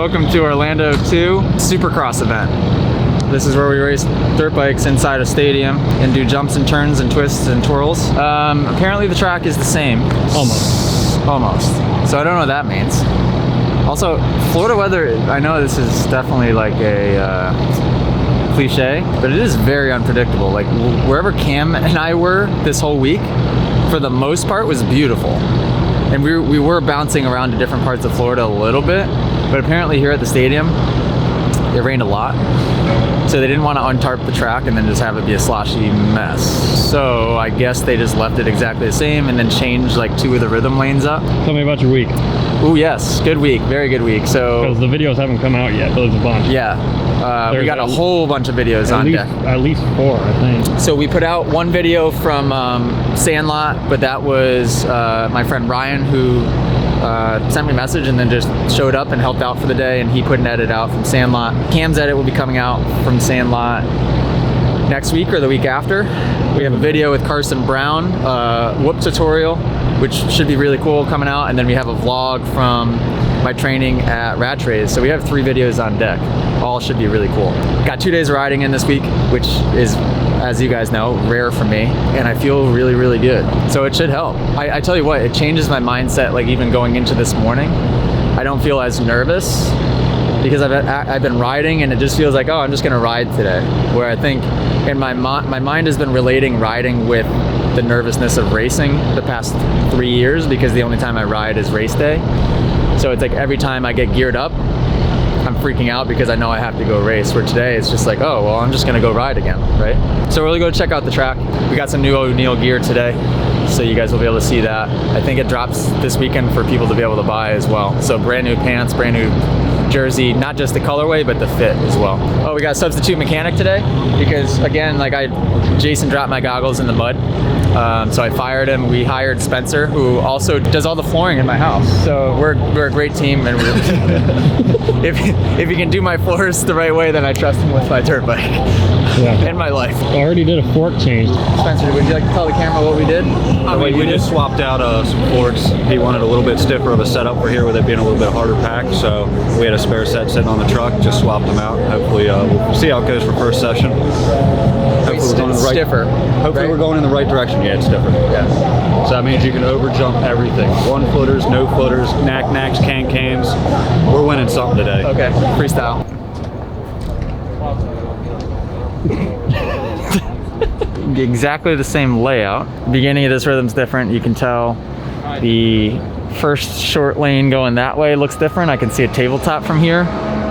welcome to Orlando 2 Supercross event. This is where we race dirt bikes inside a stadium and do jumps and turns and twists and twirls. Apparently the track is the same. Almost. So I don't know what that means. Also, Florida weather, I know this is definitely like a cliche, but it is very unpredictable. Like wherever Cam and I were this whole week, for the most part, was beautiful. And we were bouncing around to different parts of Florida a little bit, but apparently here at the stadium, it rained a lot. So they didn't want to untarp the track and then just have it be a sloshy mess. So I guess they just left it exactly the same and then changed like 2 of the rhythm lanes up. Tell me about your week. Oh yes, good week, very good week. So because the videos haven't come out yet, but there's a bunch. Yeah, we got a whole bunch of videos on deck. At least 4, I think. So we put out one video from Sandlot, but that was my friend Ryan who sent me a message and then just showed up and helped out for the day, and he put an edit out from Sandlot. Cam's edit will be coming out from Sandlot next week or the week after. We have a video with Carson Brown, whoop tutorial, which should be really cool coming out, and then we have a vlog from my training at Ratrace. So we have 3 videos on deck. All should be really cool. Got 2 days of riding in this week, which is, as you guys know, rare for me, and I feel really, really good. So it should help. I tell you what, it changes my mindset, like even going into this morning. I don't feel as nervous because I've been riding, and it just feels like, oh, I'm just gonna ride today. Where I think in my mind has been relating riding with the nervousness of racing the past 3 years, because the only time I ride is race day. So it's like every time I get geared up, I'm freaking out because I know I have to go race. Where today it's just like, oh, well, I'm just gonna go ride again, right? So we're gonna go check out the track. We got some new O'Neill gear today, so you guys will be able to see that. I think it drops this weekend for people to be able to buy as well. So brand new pants, brand new jersey, not just the colorway, but the fit as well. Oh, we got a substitute mechanic today because, again, like Jason dropped my goggles in the mud. So I fired him. We hired Spencer, who also does all the flooring in my house. So we're a great team, and if he can do my floors the right way, then I trust him with my dirt bike and my life. I already did a fork change. Spencer, would you like to tell the camera what we did? I mean, we just swapped out some forks. He wanted a little bit stiffer of a setup for here with it being a little bit harder pack, so we had a spare set sitting on the truck, just swapped them out. Hopefully we'll see how it goes for first session. Hopefully we're going in the right, stiffer. Hopefully right? We're going in the right direction. Yeah, it's stiffer. Yeah. So that means you can over jump everything. 1 footers, no footers, knacks, can-cams. We're winning something today. Okay, freestyle. Exactly the same layout. Beginning of this rhythm's different. You can tell the first short lane going that way looks different. I can see a tabletop from here.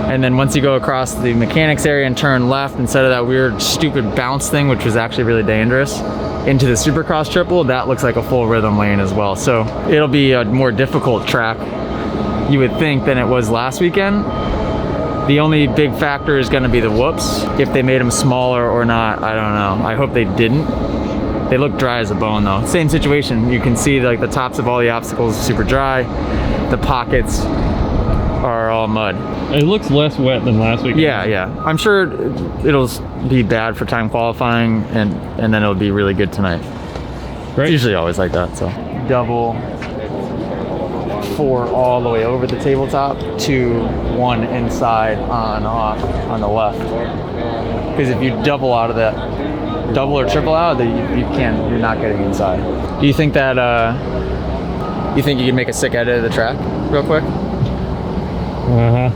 And then once you go across the mechanics area and turn left, instead of that weird stupid bounce thing, which was actually really dangerous, into the Supercross triple, that looks like a full rhythm lane as well. So it'll be a more difficult track, you would think, than it was last weekend. The only big factor is gonna be the whoops. If they made them smaller or not, I don't know. I hope they didn't. They look dry as a bone though. Same situation. You can see like the tops of all the obstacles are super dry. The pockets are all mud. It looks less wet than last week. Yeah. I'm sure it'll be bad for time qualifying, and then it'll be really good tonight. Great. It's usually always like that. So double 4 all the way over the tabletop, 2, 1 inside on off on the left. Because if you double out of that, double or triple out, you're not getting inside. Do you think that you think you can make a sick edit of the track real quick? Okay.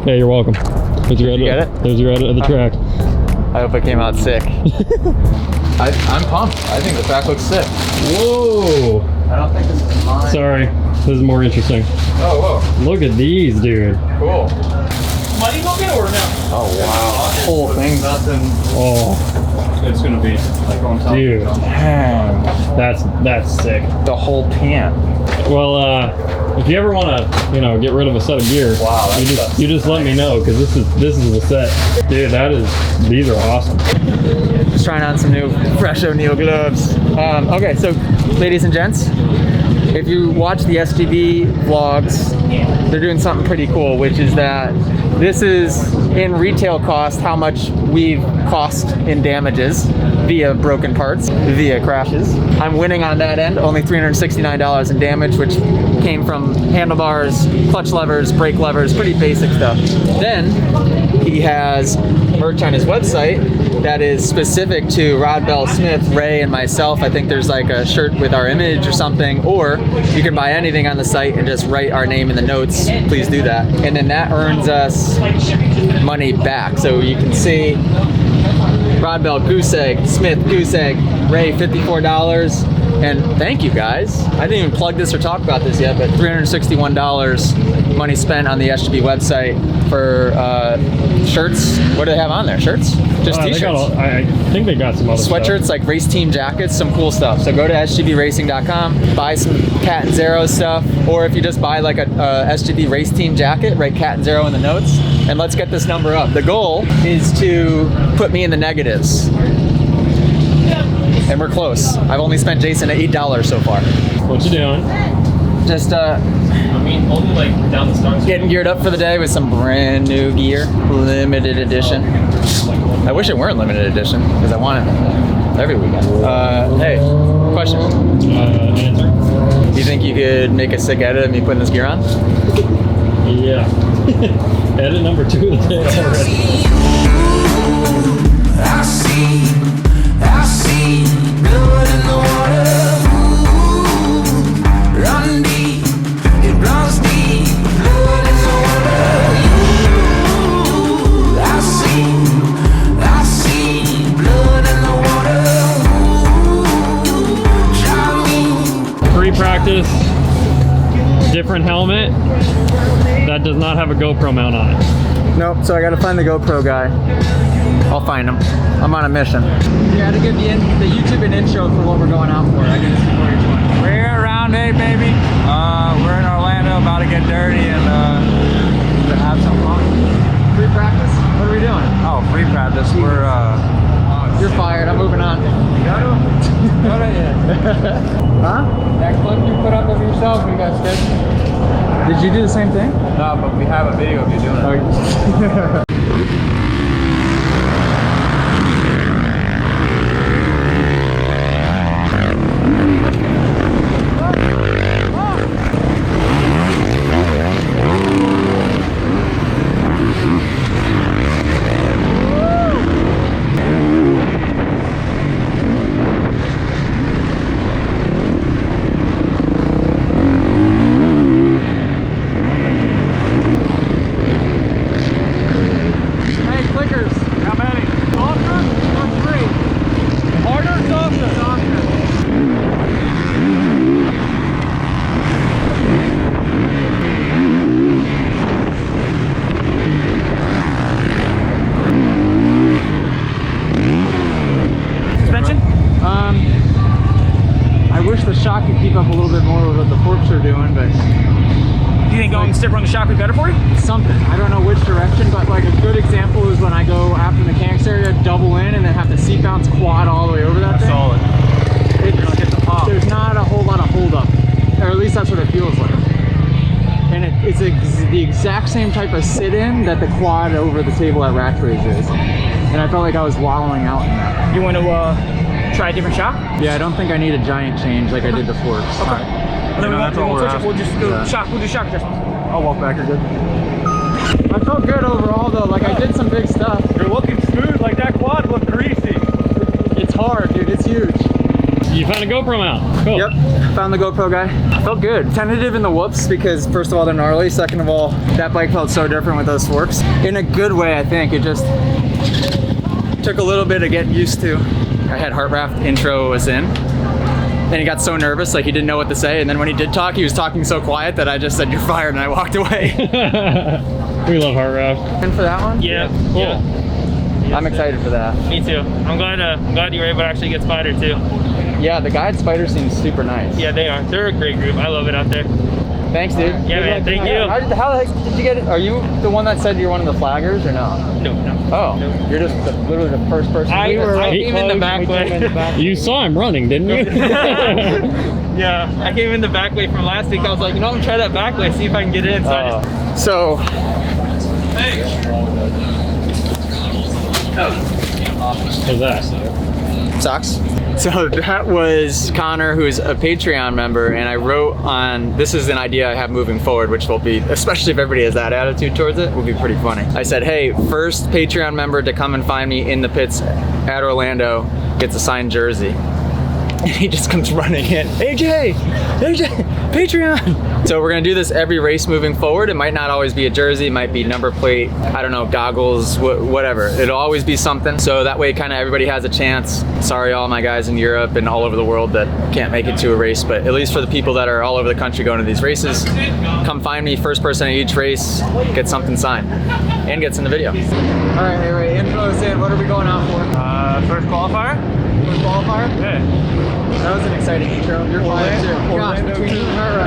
Yeah, you're welcome. There's your edit. There's your edit of the track. I hope it came out sick. I'm pumped. I think the track looks sick. Whoa! I don't think this is mine. Sorry, this is more interesting. Oh, whoa. Look at these, dude. Cool. Money go get over now. Oh, wow. Whole thing. Nothing. Oh, It's gonna be like on top. dude. Dang. That's sick. The whole pan. Well, If you ever want to, you know, get rid of a set of gear, Wow, you just let me know, because this is the set. Dude, these are awesome. Just trying on some new fresh O'Neill gloves. Okay, so ladies and gents, if you watch the SGB vlogs, they're doing something pretty cool, which is that this is in retail cost how much we've cost in damages via broken parts, via crashes. I'm winning on that end, only $369 in damage, which came from handlebars, clutch levers, brake levers, pretty basic stuff. Then he has merch on his website that is specific to Rod Bell Smith, Ray, and myself. I think there's like a shirt with our image or something, or you can buy anything on the site and just write our name in the notes. Please do that. And then that earns us money back. So you can see Rod Bell goose egg, Smith goose egg, Ray $54. And thank you guys. I didn't even plug this or talk about this yet, but $361 money spent on the SGB website for shirts. What do they have on there? Shirts? Just t-shirts. I think they got some other sweatshirts, stuff. like race team jackets, some cool stuff. So go to sgbracing.com, buy some Catanzaro stuff, or if you just buy like a SGB race team jacket, write Catanzaro in the notes, and let's get this number up. The goal is to put me in the negatives. And we're close. I've only spent Jason $8 so far. What you doing? Just I mean, only like down the stars. getting geared up for the day with some brand new gear, limited edition. I wish it weren't limited edition because I want it every weekend. Hey, question. Answer. Do you think you could make a sick edit of me putting this gear on? Yeah. Edit number 2 of the day already. I see blood in the water. Ooh, run deep, it runs deep. Blood in the water. Ooh, I see blood in the water. Ooh, drown me. Pre-practice, different helmet that does not have a GoPro mount on it. Nope, so I gotta find the GoPro guy. I'll find him. I'm on a mission. Yeah, to give the YouTube an intro for what we're going out for. I guess We're here at round 8, baby. We're in Orlando, about to get dirty and to have some fun. Free practice? What are we doing? Oh, free practice. We're You're fired. I'm moving on. Go to Huh? That clip you put up of yourself when you got sketched? Did you do the same thing? No, but we have a video of you doing it. shock could keep up a little bit more with what the forks are doing, but Do you think going stiffer on the shock would be better for you? something. I don't know which direction, but like a good example is when I go after the mechanics area, double in, and then have to seat bounce quad all the way over that thing. Solid. It's, You're not getting the pop. There's not a whole lot of hold up, or at least that's what it feels like. And it's the exact same type of sit-in that the quad over the table at Rack Race is. And I felt like I was wallowing out in that. You want to try a different shock? Yeah, I don't think I need a giant change like I did the forks. Okay. Alright. And then we won't that's all we're switch it. We'll just do Yeah. shock. We'll do shock adjustments. I'll walk back, you're good. I felt good overall though, like I did some big stuff. You're looking smooth, like that quad looked greasy. It's hard, dude, it's huge. You found a GoPro mount. Cool. Yep, found the GoPro guy. Felt good. Tentative in the whoops because first of all, they're gnarly. Second of all, that bike felt so different with those forks. In a good way, I think. It just took a little bit of getting used to. I had Heart Raft intro was in. And he got so nervous, like he didn't know what to say. And then when he did talk, he was talking so quiet that I just said, "You're fired," and I walked away. We love Heart Raft. And for that one? Yeah. Cool. Yeah. I'm excited for that. Me too. I'm glad you were able to actually get Spider too. Yeah, the guy at Spider seems super nice. Yeah, they are. They're a great group. I love it out there. Thanks, dude. Yeah, man. Thank you. How the heck did you get it? Are you the one that said you're one of the flaggers or no? No. Oh, you're just literally the first person. I came in the back way. You saw him running, didn't you? Yeah, I came in the back way from last week. I was like, you know, I'm gonna try that back way, see if I can get in. So, What's that? Socks. So that was Connor, who's a Patreon member, and I wrote on, this is an idea I have moving forward, which will be, especially if everybody has that attitude towards it, will be pretty funny. I said, hey, first Patreon member to come and find me in the pits at Orlando gets a signed jersey. And he just comes running in, AJ, Patreon. So we're gonna do this every race moving forward. It might not always be a jersey, it might be number plate, I don't know, goggles, whatever. It'll always be something. So that way kind of everybody has a chance. Sorry all my guys in Europe and all over the world that can't make it to a race, but at least for the people that are all over the country going to these races, come find me, first person at each race, get something signed, and gets in the video. All right, anyway, intro us in. What are we going out for? First qualifier? First qualifier? Yeah. That was an exciting intro. You're flying too. Gosh, between you and her.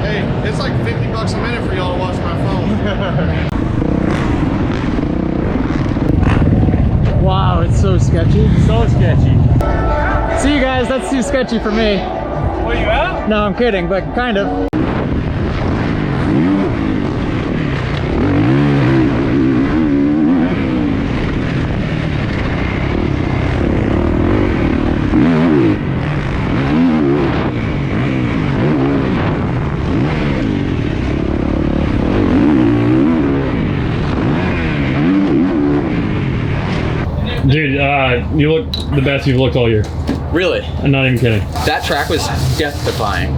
Hey, it's like $50 a minute for y'all to watch my phone. Wow, it's so sketchy. So sketchy. See you guys, that's too sketchy for me. Where you at? No, I'm kidding, but kind of. Dude, you look the best you've looked all year. Really? I'm not even kidding. That track was death-defying.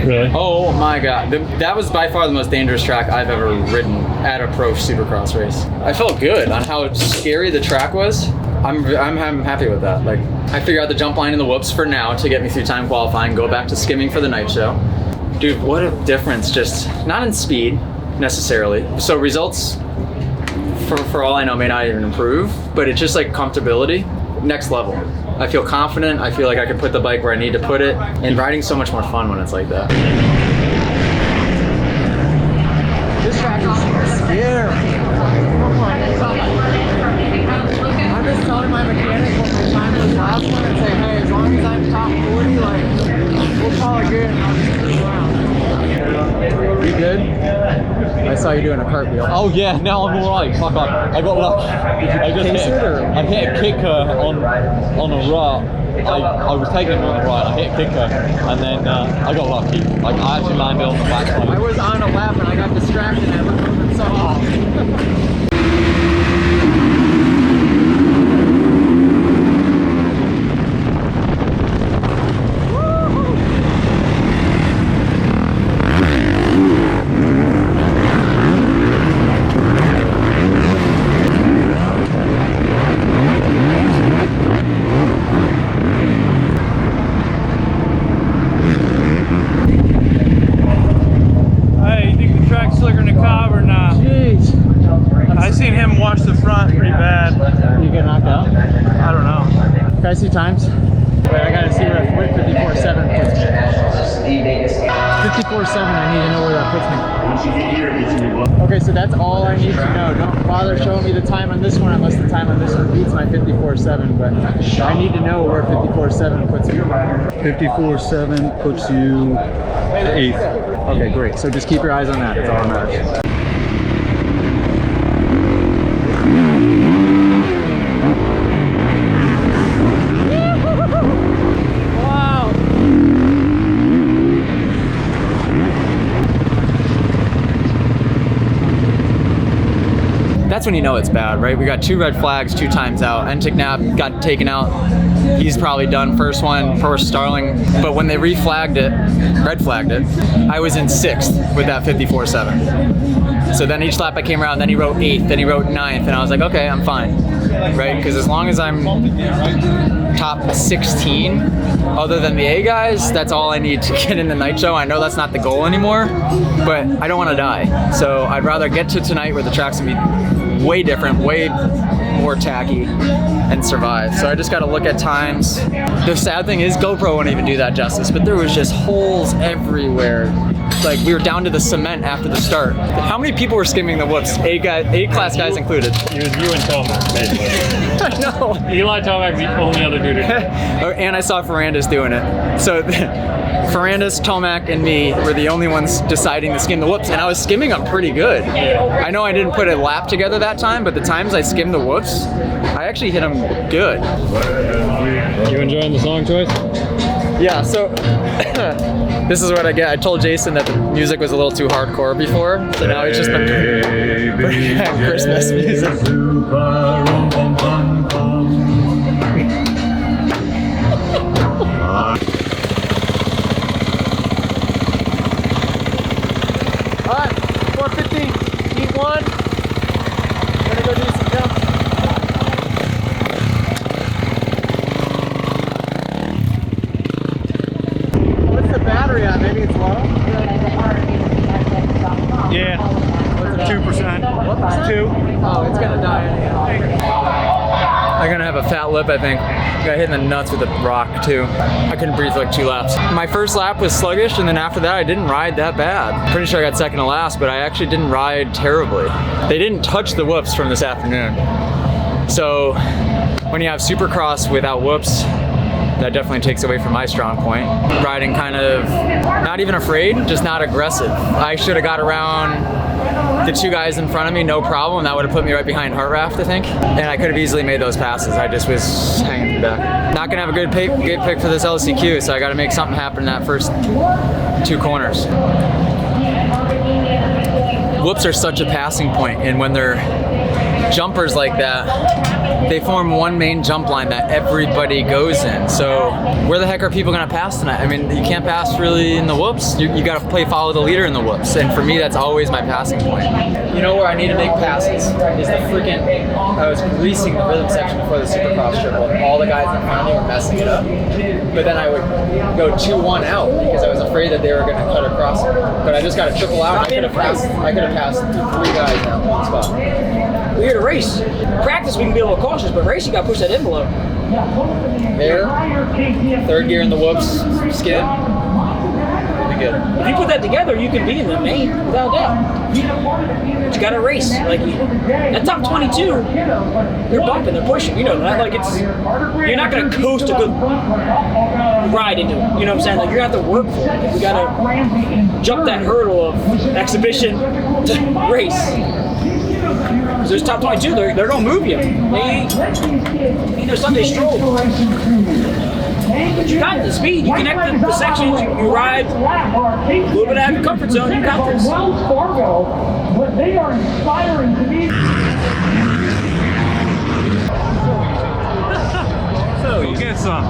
Really? Oh my god. That was by far the most dangerous track I've ever ridden at a pro Supercross race. I felt good on how scary the track was. I'm happy with that. Like, I figured out the jump line and the whoops for now to get me through time qualifying, go back to skimming for the night show. Dude, what a difference, just not in speed necessarily. So results, for all I know, may not even improve, but it's just like comfortability, next level. I feel confident, I feel like I can put the bike where I need to put it, and riding's so much more fun when it's like that. This track is scary. I'm just telling my mechanic what my time was last one and say, hey, as long as I'm top 40, like, we'll call it good and I'll just move around. You good? I saw you doing a cartwheel. Oh yeah, now I'm alright. Fuck, I got lucky. I hit a kicker on a rut. I was taking it on the right. I hit a kicker, and then I got lucky. Like I actually landed on the backside. I was on a lap and I got distracted and I was moving so off. Hey, you think the track's slicker than a cob or not? Jeez. I seen him wash the front pretty bad. You get knocked out? I don't know. Can I see times? Wait, I gotta see where 54.7 puts me. 54.7, I need to know where that puts me. Okay, so that's all I need to know. Don't bother showing me the time on this one unless the time on this one beats my 54.7, but I need to know where 54.7 puts me. 54.7 puts you 8th. Okay, great. So just keep your eyes on that. That's all that matters. That's when you know it's bad, right? We got 2 red flags, 2 times out. Entiknap got taken out. He's probably done. First one, first Starling. But when they red-flagged it, I was in 6th with that 54.7. So then each lap I came around, then he wrote 8th, then he wrote 9th, and I was like, okay, I'm fine, right? Because as long as I'm top 16, other than the A guys, that's all I need to get in the night show. I know that's not the goal anymore, but I don't want to die. So I'd rather get to tonight where the track's gonna be way different, way more tacky and survive. So I just got to look at times. The sad thing is GoPro won't even do that justice, but there was just holes everywhere. Like we were down to the cement after the start. How many people were skimming the whoops? 8 class guys included. It was you and Tomac, basically. I know. Eli Tomac's the only other dude. And I saw Ferrandis doing it. So Ferrandis, Tomac, and me were the only ones deciding to skim the whoops, and I was skimming them pretty good. I know I didn't put a lap together that time, but the times I skimmed the whoops, I actually hit them good. You enjoying the song choice? Yeah, so this is what I get. I told Jason that the music was a little too hardcore before, so now it's just been Christmas music. Alright, 4:15, heat 1. Gonna go do some jumps. What's the battery on? Maybe it's low? Yeah, 2%. What percent? 2. Oh, it's gonna die anyhow. I'm gonna have a fat lip, I think. Got hit in the nuts with a rock too. I couldn't breathe for like 2 laps. My first lap was sluggish, and then after that I didn't ride that bad. Pretty sure I got second to last, but I actually didn't ride terribly. They didn't touch the whoops from this afternoon. So when you have Supercross without whoops, that definitely takes away from my strong point. Riding kind of not even afraid, just not aggressive. I should have got around the 2 guys in front of me, no problem. That would have put me right behind Heart Raft, I think. And I could have easily made those passes. I just was hanging back. Not gonna have a good pick for this LCQ, so I gotta make something happen in that first 2 corners. Whoops are such a passing point, and when they're jumpers like that, they form one main jump line that everybody goes in. So where the heck are people gonna pass tonight? I mean, you can't pass really in the whoops. You gotta play follow the leader in the whoops. And for me, that's always my passing point. You know where I need to make passes is the freaking, I was greasing the rhythm section before the Supercross triple, and all the guys in front of me were messing it up. But then I would go 2-1 out because I was afraid that they were gonna cut across it. But I just got to triple out. I could have passed 3 guys in that one spot. We're here to race. Practice, we can be a little cautious, but race, you got to push that envelope. There, 3rd gear in the whoops, skid. Pretty good. If you put that together, you can be in the main, without a doubt. But you got to race. Like that top 22, they're bumping, they're pushing. You know that. Like you're not going to coast a good ride into it. You know what I'm saying? Like you're going to have to work for it. Like, you got to jump that hurdle of exhibition to race. There's top 22, they're going to move you. They ain't no Sunday stroll. But you got the speed, you connect the sections, you ride a little bit out of your comfort zone, you got this. Wells Fargo, but they are inspiring to me. So you get some.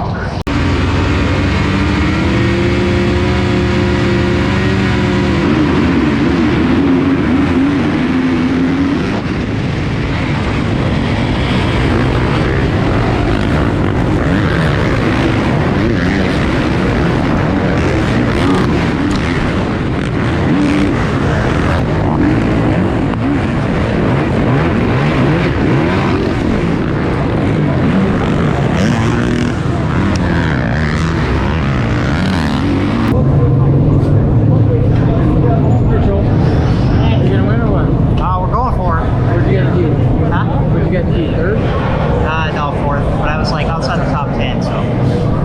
No, 4th, but I was like outside the top 10, so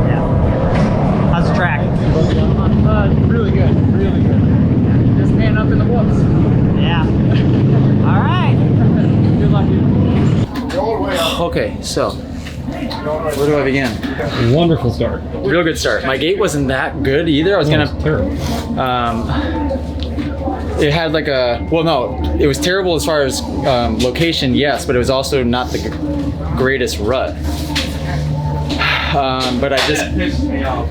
yeah. How's the track? Really good, really good. Just man up in the whoops. Yeah. All right. Good luck, dude. Okay, so where do I begin? Wonderful start. Real good start. My gate wasn't that good either. I was gonna. Terrible. It had like a, well, no, it was terrible as far as location, yes, but it was also not the greatest rut. But I just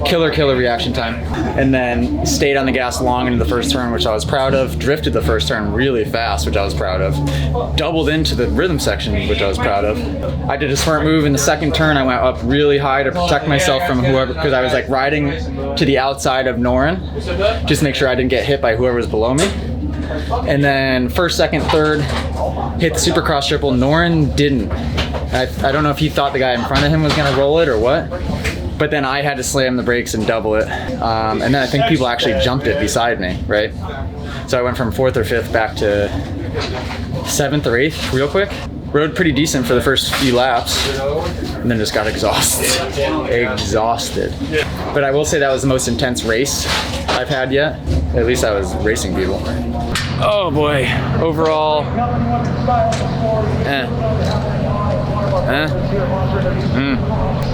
killer reaction time, and then stayed on the gas long into the first turn, which I was proud of. Drifted the first turn really fast, which I was proud of. Doubled into the rhythm section, which I was proud of. I did a smart move in the second turn. I went up really high to protect myself from whoever, because I was like riding to the outside of Norin, just to make sure I didn't get hit by whoever was below me. And then first, second, third, hit the Supercross triple. Norin didn't. I don't know if he thought the guy in front of him was gonna roll it or what, but then I had to slam the brakes and double it. And then I think people actually jumped it beside me, right? So I went from 4th or 5th back to 7th or 8th real quick. Rode pretty decent for the first few laps, and then just got exhausted. But I will say that was the most intense race I've had yet. At least I was racing people. Oh boy, overall,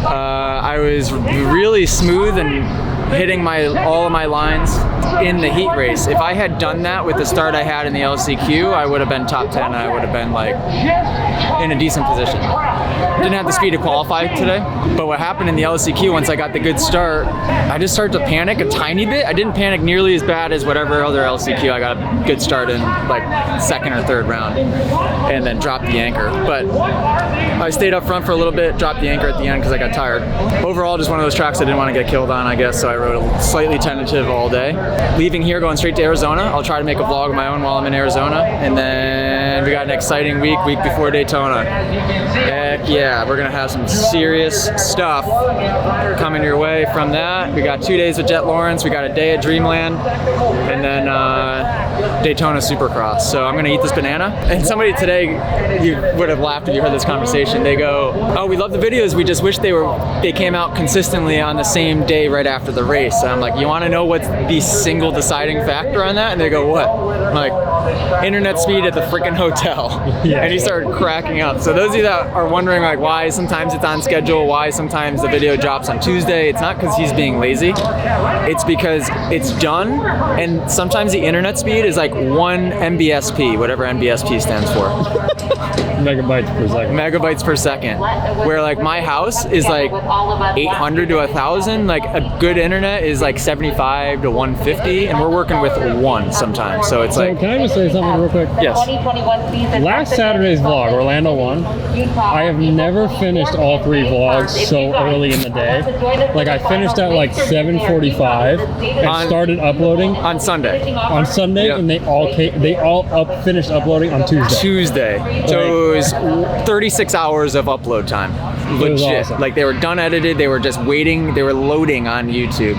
I was really smooth and hitting all of my lines in the heat race. If I had done that with the start I had in the LCQ, I would have been top 10. I would have been like in a decent position. Didn't have the speed to qualify today, but what happened in the LCQ, once I got the good start, I just started to panic a tiny bit. I didn't panic nearly as bad as whatever other LCQ. I got a good start in like 2nd or 3rd round and then dropped the anchor. But I stayed up front for a little bit, dropped the anchor at the end because I got tired. Overall, just one of those tracks I didn't want to get killed on, I guess, so I rode a slightly tentative all day. Leaving here, going straight to Arizona. I'll try to make a vlog of my own while I'm in Arizona. And then we got an exciting week before Daytona. Heck yeah, we're gonna have some serious stuff coming your way from that. We got 2 days with Jet Lawrence, we got a day at Dreamland, and then Daytona Supercross. So I'm gonna eat this banana. And somebody today, you would have laughed if you heard this conversation. They go, oh, we love the videos, we just wish they came out consistently on the same day right after the race. And I'm like, you wanna know what's the single deciding factor on that? And they go, what? I'm like, internet speed at the freaking hotel. Yeah. And he started cracking up. So those of you that are wondering like why sometimes it's on schedule, why sometimes the video drops on Tuesday, it's not because he's being lazy. It's because it's done, and sometimes the internet speed is like 1 MBSP, whatever MBSP stands for. Megabytes per second. Megabytes per second. Where like my house is like 800 to 1,000. Like a good internet is like 75 to 150, and we're working with 1 sometimes. So it's like. Can I just say something real quick? Yes. Last Saturday's vlog, Orlando won. I have never finished all 3 vlogs so early in the day. Like I finished at like 7:45 and started uploading on Sunday. On Sunday, yep. And they all finished uploading on Tuesday. So it was 36 hours of upload time. Legit. Awesome. Like they were done edited, they were just waiting, they were loading on YouTube.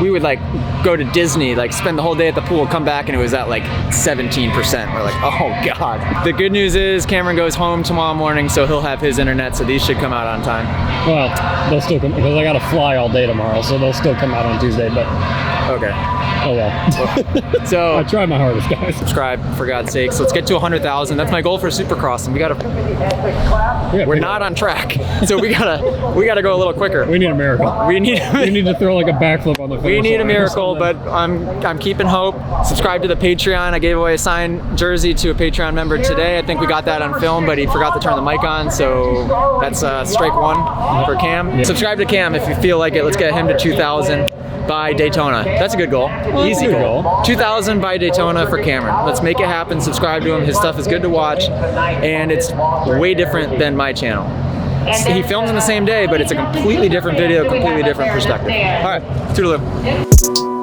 We would like go to Disney, like spend the whole day at the pool, come back and it was at like 17%. We're like, oh God. The good news is Cameron goes home tomorrow morning, so he'll have his internet, so these should come out on time. Well, they'll still come, because I gotta fly all day tomorrow, so they'll still come out on Tuesday, but. Okay. Oh well. So I tried my hardest, guys. Subscribe for God's sakes. Let's get to 100,000. That's my goal for Supercross, and we're not on track, so we gotta go a little quicker. We need a miracle. We need to throw like a backflip on the finish. We need a miracle, but I'm keeping hope. Subscribe to the Patreon. I gave away a signed jersey to a Patreon member today. I think we got that on film, but he forgot to turn the mic on, so that's strike 1 for Cam. Yeah. Subscribe to Cam if you feel like it. Let's get him to 2,000. By Daytona. That's a good goal. Easy goal. 2,000 by Daytona for Cameron. Let's make it happen. Subscribe to him. His stuff is good to watch, and it's way different than my channel. He films in the same day, but it's a completely different video, completely different perspective. All right, toodaloo.